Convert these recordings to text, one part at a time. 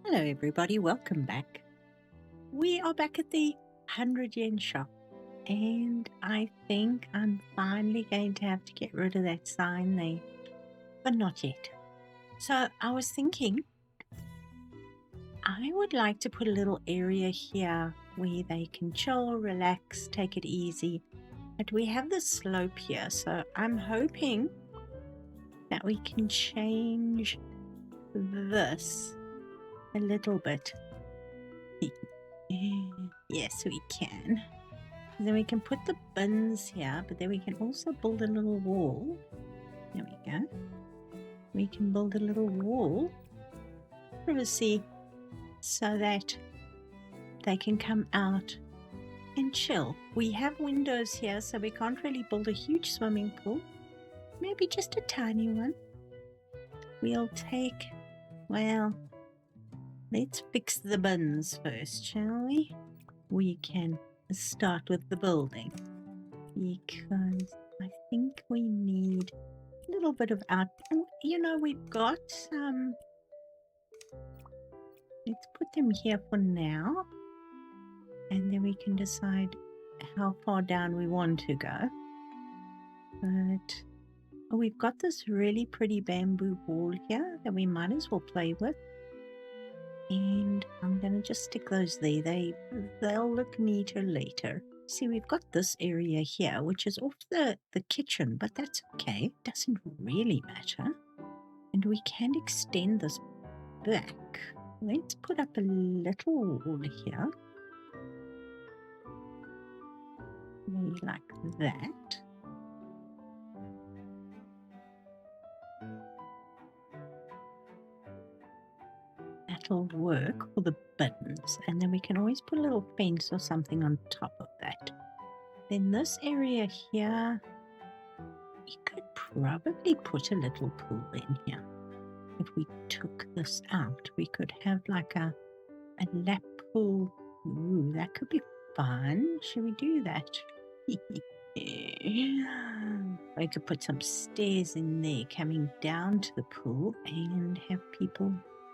Hello everybody, welcome back. We are back at the 100 yen shop and I think I'm finally going to have to get rid of that sign there, but not yet. So I was thinking I would like to put a little area here where they can chill, relax, take it easy. But we have the slope here, so I'm hoping that we can change this a little bit. Yes, we can. Then we can put the bins here, but then we can also build a little wall. There we go. We can build a little wall, privacy, so that they can come out and chill. We have windows here, so we can't really build a huge swimming pool. Maybe just a tiny one. We'll take, well, let's fix the bins first, shall we? We can start with the building because I think we need a little bit of out. You know, we've got let's put them here for now, and then we can decide how far down we want to go. But we've got this really pretty bamboo wall here that we might as well play with. And I'm going to just stick those there. They'll look neater later. See, we've got this area here, which is off the kitchen, but that's okay. It doesn't really matter. And we can extend this back. Let's put up a little wall here. Maybe like that. That'll work for the bins, and then we can always put a little fence or something on top of that. Then this area here, we could probably put a little pool in here. If we took this out, we could have like a lap pool. Ooh, that could be fun. Should we do that? We could put some stairs in there coming down to the pool and have people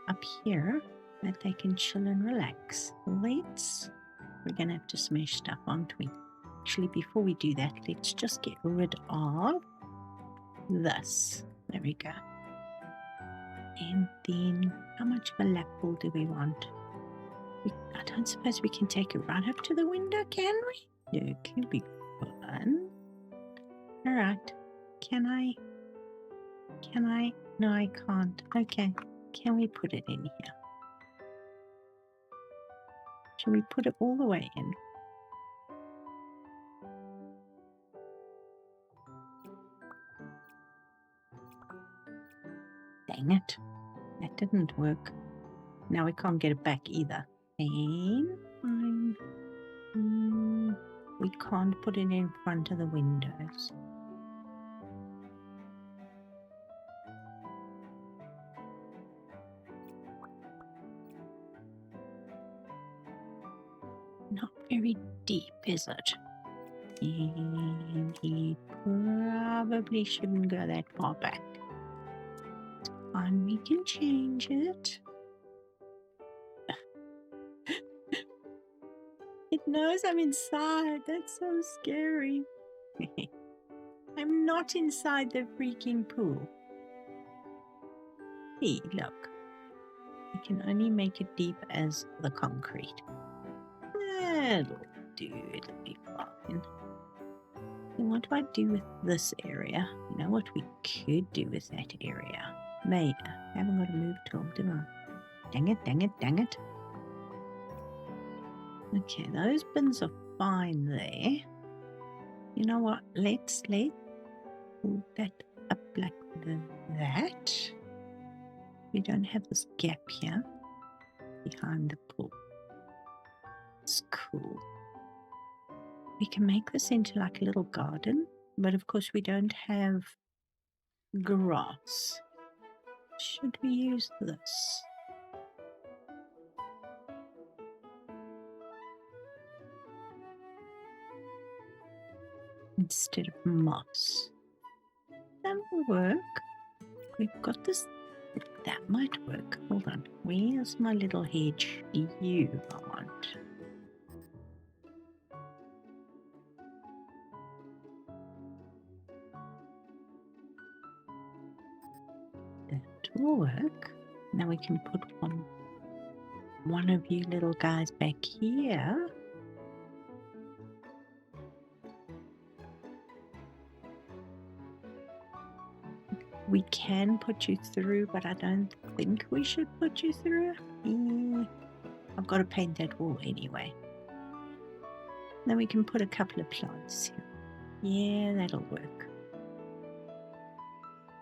up here that they can chill and relax. We're going to have to smash stuff, aren't we? Actually, before we do that, let's just get rid of this. There we go. And then how much of a lap pool do we want? I don't suppose we can take it right up to the window, can we? No, it can be fun. All right. Can I? No, I can't. Okay. Can we put it in here? Should we put it all the way in? Dang it. That didn't work. Now we can't get it back either. And we can't put it in front of the windows. Not very deep, is it? And it probably shouldn't go that far back. It's fine, we can change it. It knows I'm inside. That's so scary. I'm not inside the freaking pool. Hey, look. We can only make it deep as the concrete. That'll do. It'll be fine. And what do I do with this area? You know what we could do with that area? Maybe. I haven't got a move tool, do I? Dang it, dang it, dang it. Okay, those bins are fine there. You know what? Let's pull that up like that. We don't have this gap here behind the pool. It's cool. We can make this into like a little garden, but of course we don't have grass. Should we use this? Instead of moss. That will work. We've got this That might work. Hold on. Where's my little hedge? You want. That will work. Now we can put one of you little guys back here. We can put you through, but I don't think we should put you through. I've got to paint that wall anyway. Then we can put a couple of plants here. Yeah, that'll work.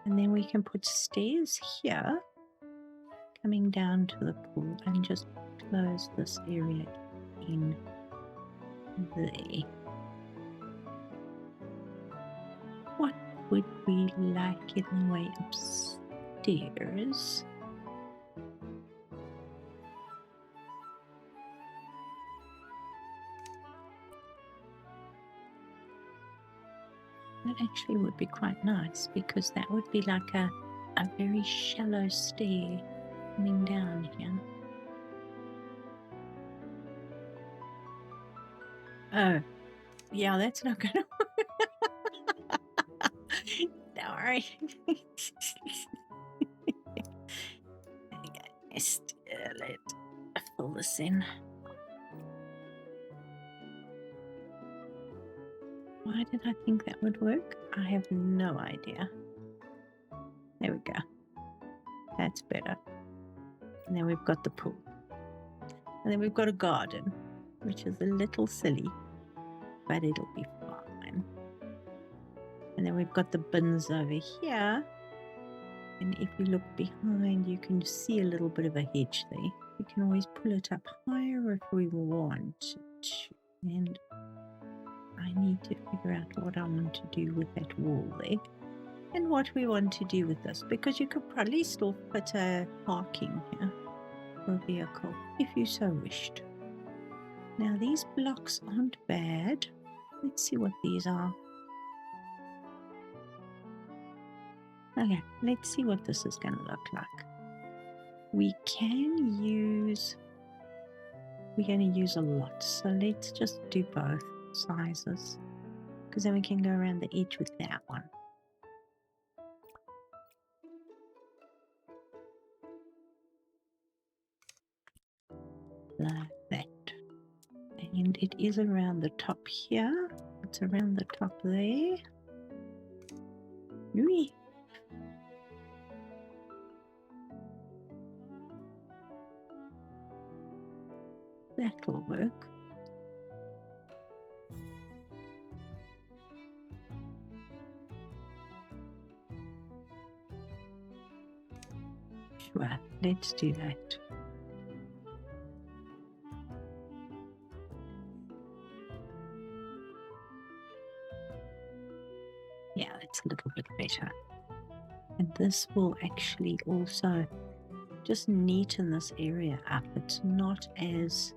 And then we can put stairs here, coming down to the pool, and just close this area in there. What would we like in the way upstairs? That actually would be quite nice, because that would be like a very shallow stair coming down here. Oh, yeah, that's not gonna work. Sorry. Just let fill this in. Why did I think that would work? I have no idea. There we go. That's better. And then we've got the pool. And then we've got a garden, which is a little silly, but it'll be fine. And then we've got the bins over here. And if you look behind, you can see a little bit of a hedge there. We can always pull it up higher if we want to. And I need to figure out what I want to do with that wall there. And what we want to do with this, because you could probably still put a parking here for a vehicle if you so wished. Now these blocks aren't bad. Let's see what these are. Okay, let's see what this is going to look like. We're going to use a lot, so let's just do both sizes, because then we can go around the edge with that one. Like that. And it is around the top here. It's around the top there. Whee! That'll work. Sure, let's do that. Yeah, that's a little bit better. And this will actually also just neaten this area up. It's not as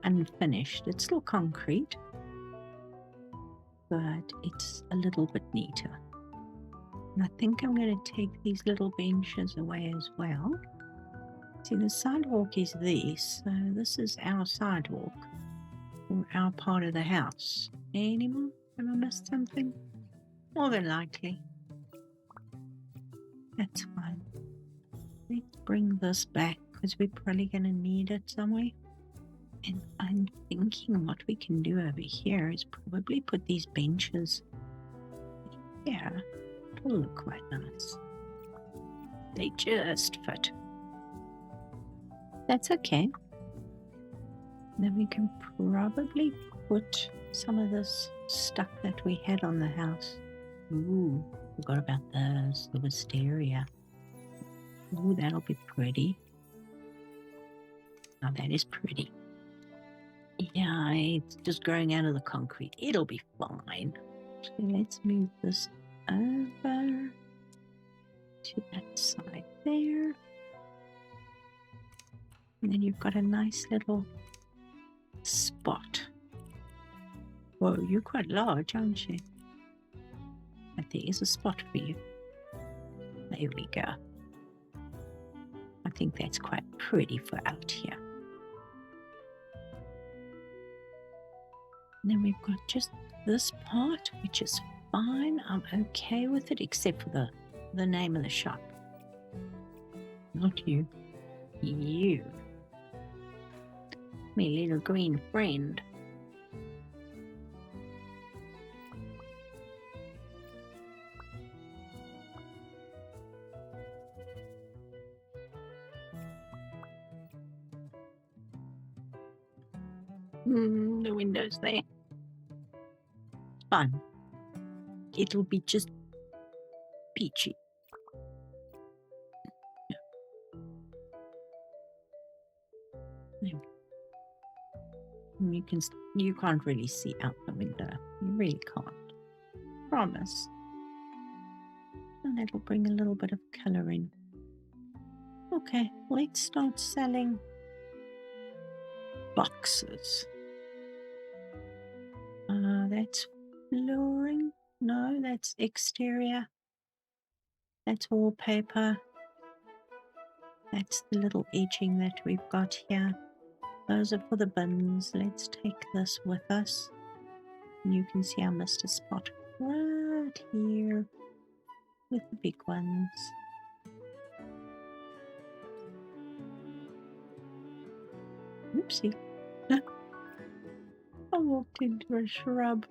unfinished. It's still concrete, but it's a little bit neater. And I think I'm going to take these little benches away as well. See, the sidewalk is this, so this is our sidewalk, or our part of the house. Any more? Have I missed something? More than likely. That's fine. Let's bring this back, because we're probably going to need it somewhere. And I'm thinking what we can do over here is probably put these benches here. It'll look quite nice. They just fit. That's okay. Then we can probably put some of this stuff that we had on the house. Ooh, forgot about those, the wisteria. Ooh, that'll be pretty. Oh, that is pretty. Yeah, it's just growing out of the concrete. It'll be fine. So let's move this over to that side there. And then you've got a nice little spot. Whoa, you're quite large, aren't you? But there is a spot for you. There we go. think that's quite pretty for out here. And then we've got just this part, which is fine. I'm okay with it, except for the name of the shop. Not you. You. My little green friend. The window's there. Fun. It'll be just peachy. You can't really see out the window. You really can't. Promise. And that'll bring a little bit of colour in. Okay, let's start selling boxes. That's flooring. No, that's exterior. That's wallpaper. That's the little edging that we've got here. Those are for the bins. Let's take this with us. And you can see I missed a spot right here with the big ones. Oopsie. I walked into a shrub.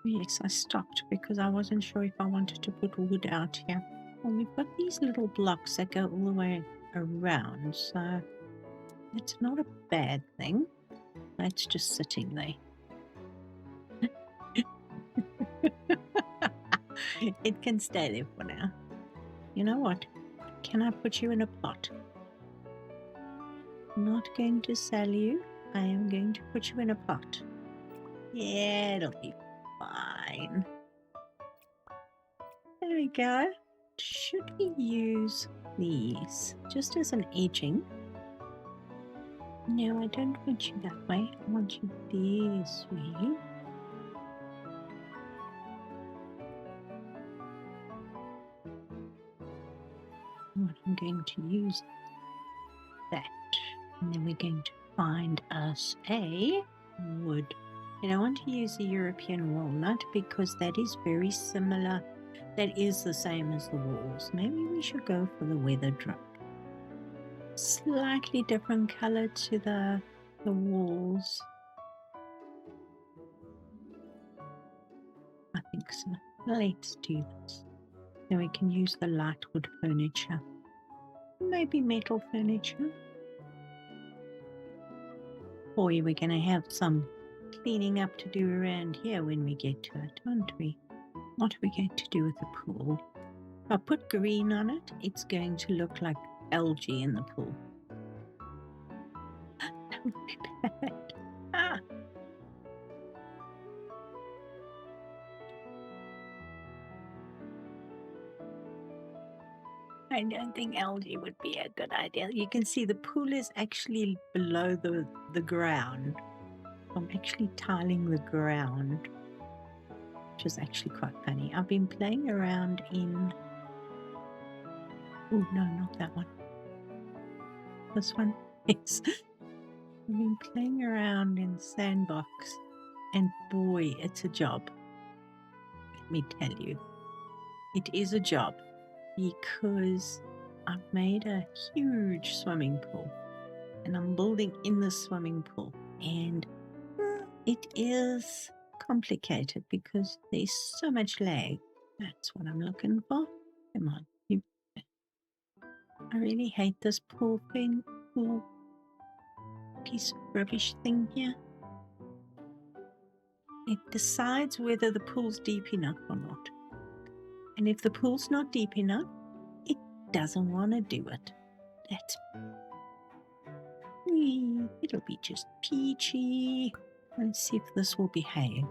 Yes, I stopped because I wasn't sure if I wanted to put wood out here. Well, we've got these little blocks that go all the way around, so it's not a bad thing. That's just sitting there. It can stay there for now. You know what? Can I put you in a pot? I'm not going to sell you. I am going to put you in a pot. Yeah, it'll be fine. There we go. Should we use these just as an edging? No, I don't want you that way. I want you this way. What I'm going to use that. And then we're going to find us a wood. And I want to use the European walnut because that is very similar. That is the same as the walls. Maybe we should go for the weather drop. Slightly different color to the walls. I think so. Let's do this. Then we can use the light wood furniture. Maybe metal furniture. Boy, we're going to have some cleaning up to do around here when we get to it, aren't we? What are we going to do with the pool? If I put green on it, it's going to look like algae in the pool. That would be bad. Ah. I don't think algae would be a good idea. You can see the pool is actually below the ground. I'm actually tiling the ground, which is actually quite funny. I've been playing around in... Oh, no, not that one. This one. Yes. I've been playing around in Sandbox, and boy, it's a job. Let me tell you. It is a job because I've made a huge swimming pool, and I'm building in the swimming pool, and it is complicated because there's so much lag. That's what I'm looking for. Come on. I really hate this pool piece of rubbish thing here. It decides whether the pool's deep enough or not. And if the pool's not deep enough, it doesn't want to do it. That's... It'll be just peachy. Let's see if this will behave.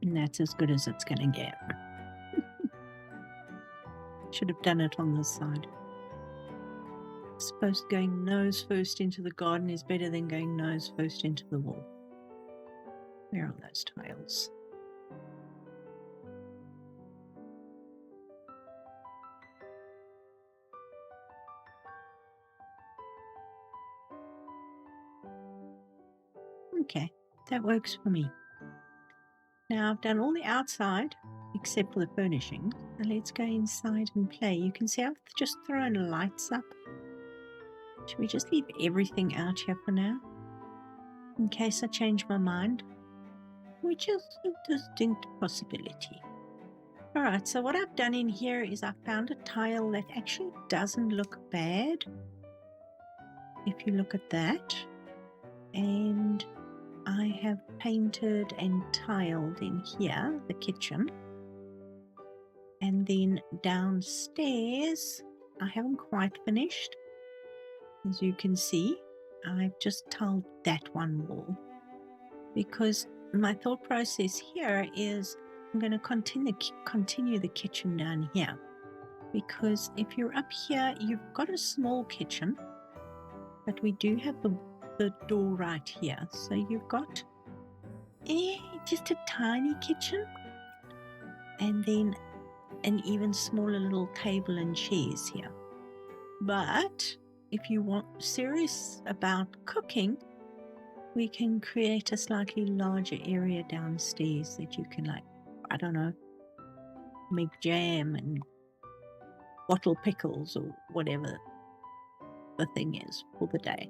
And that's as good as it's going to get. Should have done it on this side. I suppose going nose first into the garden is better than going nose first into the wall. Where are those tiles? Okay, that works for me. Now I've done all the outside except for the furnishings. Now let's go inside and play. You can see I've just thrown lights up. Should we just leave everything out here for now? In case I change my mind, which is a distinct possibility. Alright, so what I've done in here is I found a tile that actually doesn't look bad. If you look at that. And I have painted and tiled in here, the kitchen. And then downstairs, I haven't quite finished. As you can see, I've just tiled that one wall. Because my thought process here is I'm going to continue the kitchen down here. Because if you're up here, you've got a small kitchen. But we do have the door right here. So you've got just a tiny kitchen. And then an even smaller little table and chairs here. But if you want serious about cooking, we can create a slightly larger area downstairs that you can, like, I don't know, make jam and bottle pickles or whatever the thing is for the day.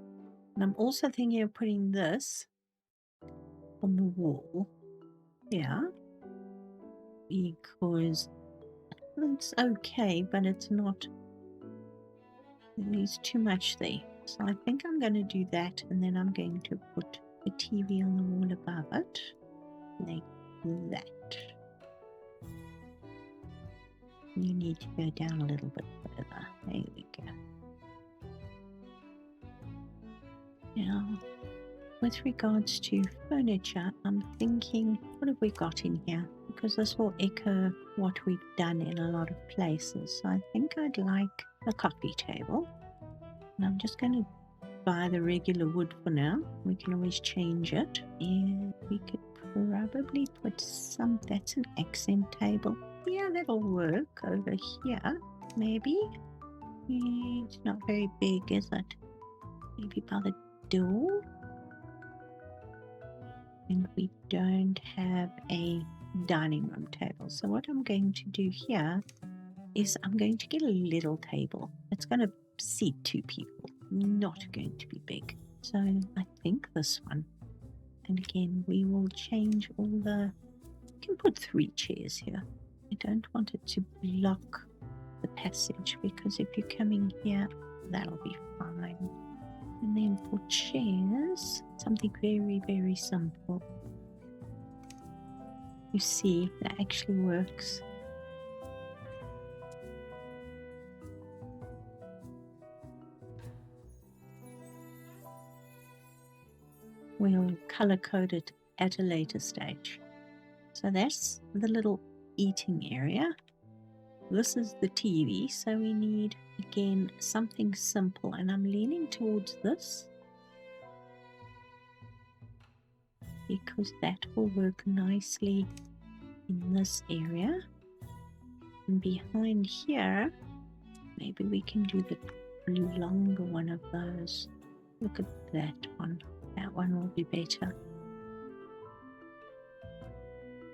And I'm also thinking of putting this on the wall here because it's okay, but it's not, there's too much there. So I think I'm going to do that, and then I'm going to put the TV on the wall above it, like that. You need to go down a little bit further. There we go. Now, with regards to furniture, I'm thinking, what have we got in here? Because this will echo what we've done in a lot of places. So I think I'd like a coffee table. And I'm just going to buy the regular wood for now. We can always change it. And we could probably put some, that's an accent table. Yeah, that'll work over here, maybe. It's not very big, is it? Maybe by the door. And we don't have a dining room table. So what I'm going to do here is I'm going to get a little table. It's going to seat 2 people, not going to be big. So I think this one. And again, we will change all the, you can put 3 chairs here. I don't want it to block the passage because if you're coming here, that'll be fine. And then for chairs, something very, very simple. You see, that actually works. We'll color code it at a later stage. So that's the little eating area. This is the TV, so we need, again, something simple, and I'm leaning towards this because that will work nicely in this area. And behind here, maybe we can do the longer one of those. Look at that one. That one will be better.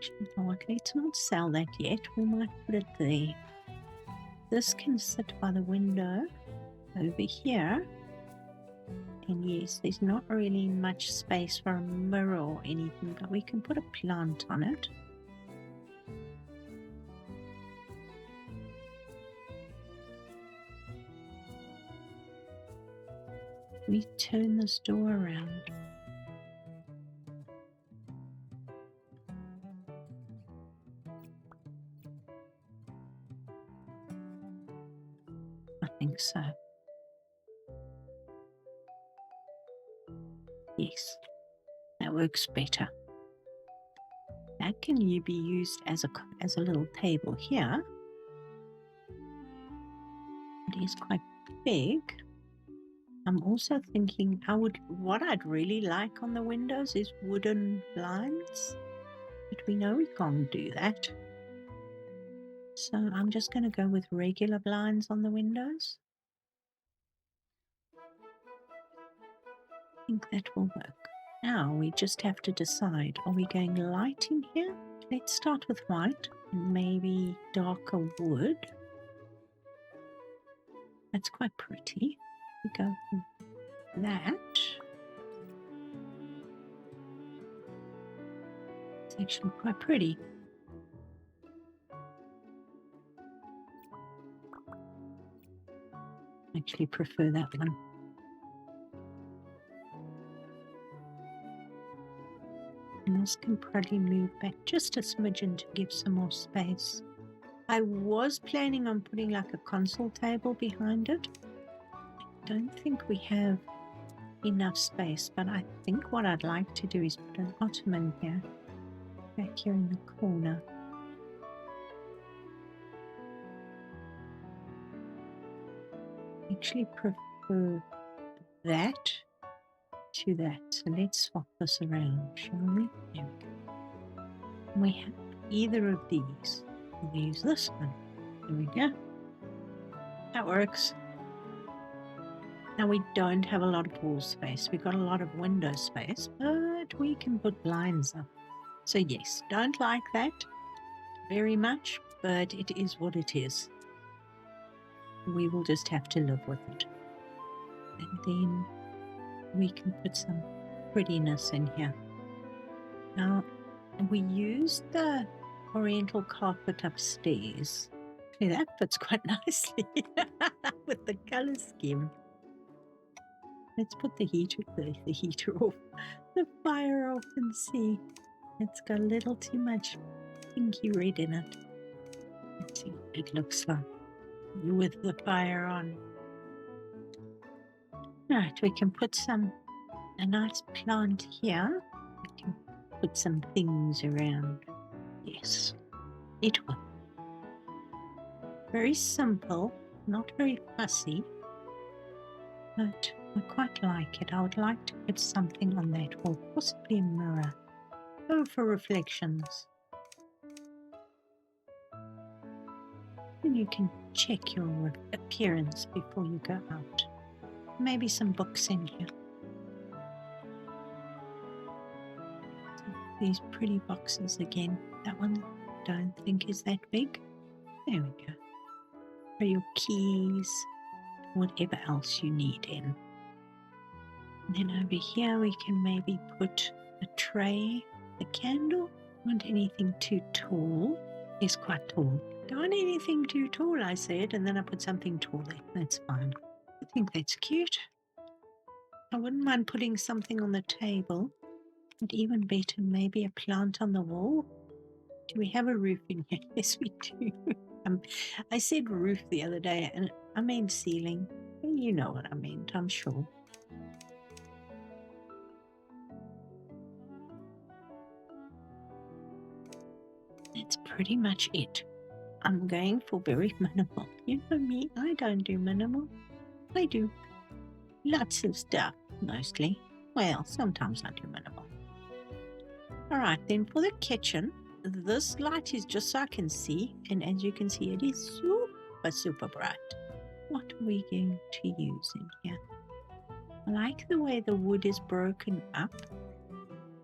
You know what, let's not sell that yet. We might put it there. This can sit by the window over here. And yes, there's not really much space for a mirror or anything, but we can put a plant on it. We turn this door around. I think so. Yes, that works better. that can be used as a little table here. It is quite big. I'm also thinking what I'd really like on the windows is wooden blinds, but we know we can't do that. So I'm just going to go with regular blinds on the windows. I think that will work. Now we just have to decide, are we going light in here? Let's start with white and maybe darker wood. That's quite pretty. We go with that. It's actually quite pretty. I actually prefer that one. And this can probably move back just a smidgen to give some more space. I was planning on putting like a console table behind it. I don't think we have enough space, but I think what I'd like to do is put an ottoman here, back here in the corner. I actually prefer that to that. So let's swap this around, shall we? There we go. And we have either of these. We'll use this one. There we go. That works. Now we don't have a lot of wall space. We've got a lot of window space, but we can put blinds up. So yes, don't like that very much, but it is what it is. We will just have to live with it. And then we can put some prettiness in here. Now, we used the oriental carpet upstairs. See, that fits quite nicely with the color scheme. Let's put the heater off, the fire off, and see. It's got a little too much pinky red in it. Let's see what it looks like with the fire on. Right, we can put a nice plant here. We can put some things around. Yes, it will. Very simple, not very fussy, but I quite like it. I would like to put something on that wall, possibly a mirror. Oh, for reflections. Then you can check your appearance before you go out. Maybe some books in here. These pretty boxes again. That one I don't think is that big. There we go. For your keys, whatever else you need in. And then over here we can maybe put a tray, a candle. Don't want anything too tall. It's quite tall. Don't want anything too tall, I said, and then I put something tall there. That's fine. I think that's cute. I wouldn't mind putting something on the table. And even better, maybe a plant on the wall. Do we have a roof in here? Yes, we do. I said roof the other day, and I meant ceiling. You know what I meant, I'm sure. That's pretty much it. I'm going for very minimal. You know me, I don't do minimal. I do lots of stuff, mostly. Well, sometimes I do minimal. Alright, then for the kitchen, this light is just so I can see, and as you can see, it is super bright. What are we going to use in here? I like the way the wood is broken up.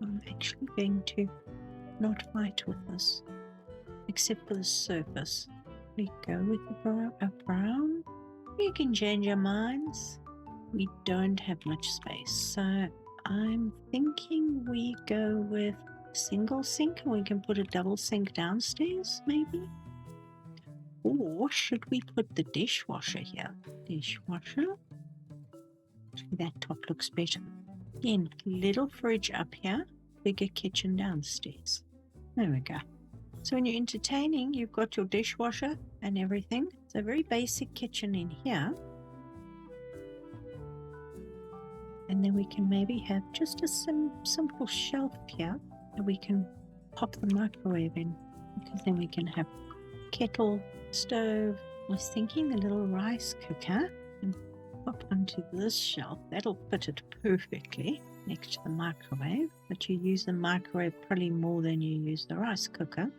I'm actually going to not fight with this, except for the surface. We go with a brown. You can change your minds. We don't have much space, so I'm thinking we go with single sink, and we can put a double sink downstairs, maybe? Or should we put the dishwasher here? Dishwasher. That top looks better. Again, little fridge up here, bigger kitchen downstairs. There we go. So when you're entertaining, you've got your dishwasher and everything. It's a very basic kitchen in here. And then we can maybe have just a simple shelf here that we can pop the microwave in, because then we can have kettle, stove. I was thinking the little rice cooker and pop onto this shelf. That'll fit it perfectly next to the microwave, but you use the microwave probably more than you use the rice cooker.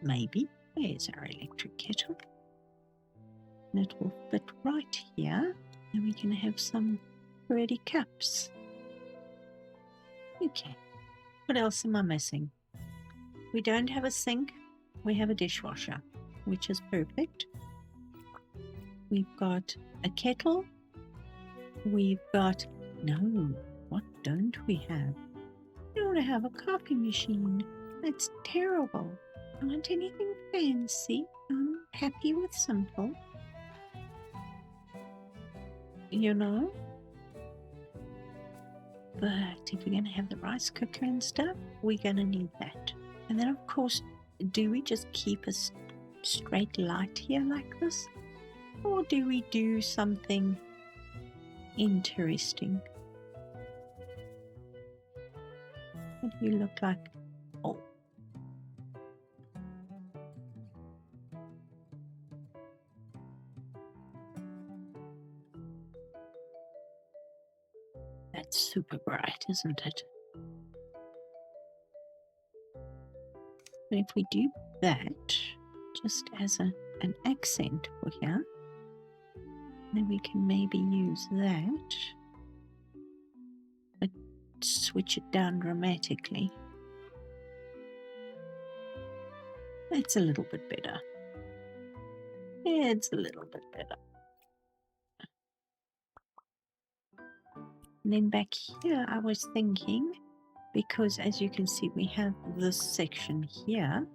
Maybe. There's our electric kettle. And it will fit right here. And we can have some ready cups. Okay. What else am I missing? We don't have a sink. We have a dishwasher, which is perfect. We've got a kettle. We've got... No, what don't we have? We don't have a coffee machine. That's terrible. I don't want anything fancy. I'm happy with simple. You know? But if we're going to have the rice cooker and stuff, we're going to need that. And then, of course, do we just keep a straight light here like this? Or do we do something interesting? What do you look like? Oh. That's super bright, isn't it? And if we do that, just as an accent for here, then we can maybe use that, but switch it down dramatically. That's a little bit better. Yeah, it's a little bit better. And then back here, I was thinking, because as you can see, we have this section here,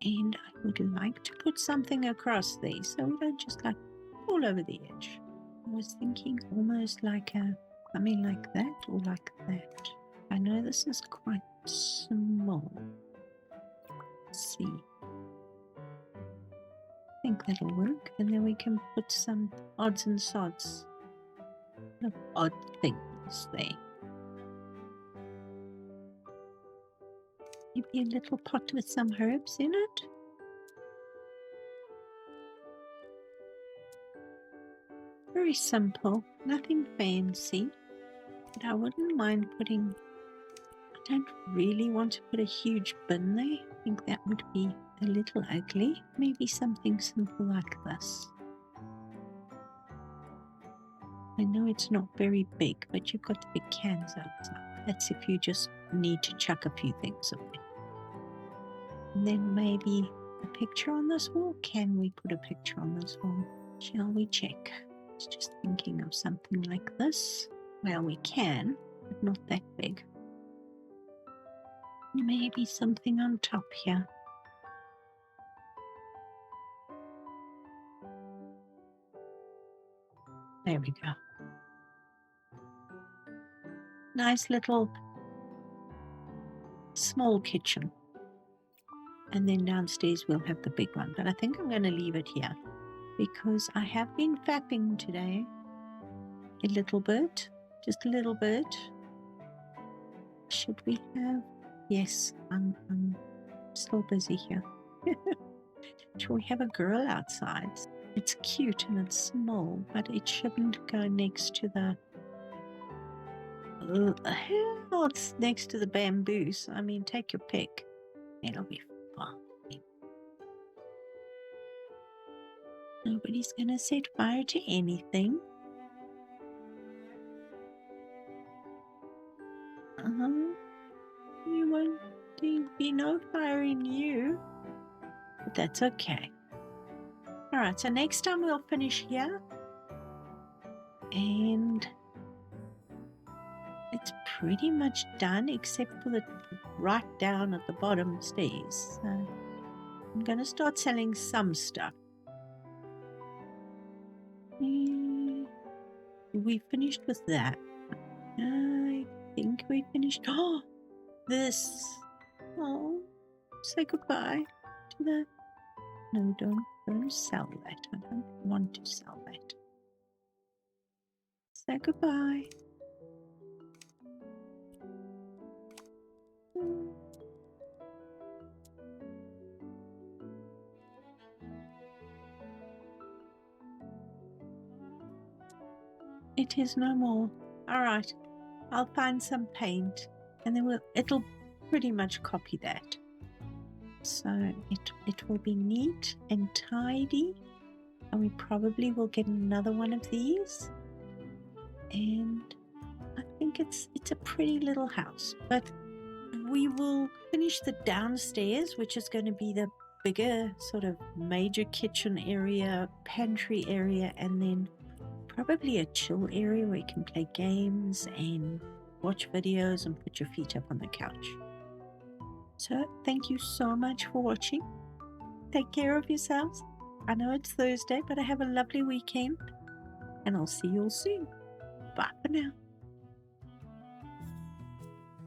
and I would like to put something across there so we don't just like all over the edge. I was thinking almost like something like that or like that. I know this is quite small. Let's see. I think that'll work, and then we can put some odds and sods of odd things there. Maybe a little pot with some herbs in it. Very simple, nothing fancy, but I wouldn't mind putting... I don't really want to put a huge bin there. I think that would be a little ugly. Maybe something simple like this. I know it's not very big, but you've got the big cans outside. That's if you just need to chuck a few things away. And then maybe a picture on this wall. Can we put a picture on this wall? Shall we check? I was just thinking of something like this. Well, we can, but not that big. Maybe something on top here. There we go. Nice little small kitchen. And then downstairs we'll have the big one. But I think I'm going to leave it here because I have been fapping today a little bit. Just a little bit. Should we have... Yes, I'm still busy here. Should we have a girl outside? It's cute and it's small, but it shouldn't go next to the... Well, it's next to the bamboo, so I mean, take your pick. It'll be fine. Nobody's gonna set fire to anything. You won't... There'll be no fire in you. But that's okay. Alright, so next time we'll finish here. And it's pretty much done except for the right down at the bottom stairs. So I'm going to start selling some stuff. We finished with that. I think we finished. Oh, this. Oh, say goodbye to that. No, don't sell that. I don't want to sell that. Say goodbye. It is no more. All right. I'll find some paint and then it'll pretty much copy that. So it will be neat and tidy, and we probably will get another one of these. And I think it's a pretty little house, but we will finish the downstairs, which is going to be the bigger sort of major kitchen area, pantry area, and then probably a chill area where you can play games and watch videos and put your feet up on the couch. So thank you so much for watching. Take care of yourselves. I know it's Thursday, but have a lovely weekend, and I'll see you all soon. Bye for now.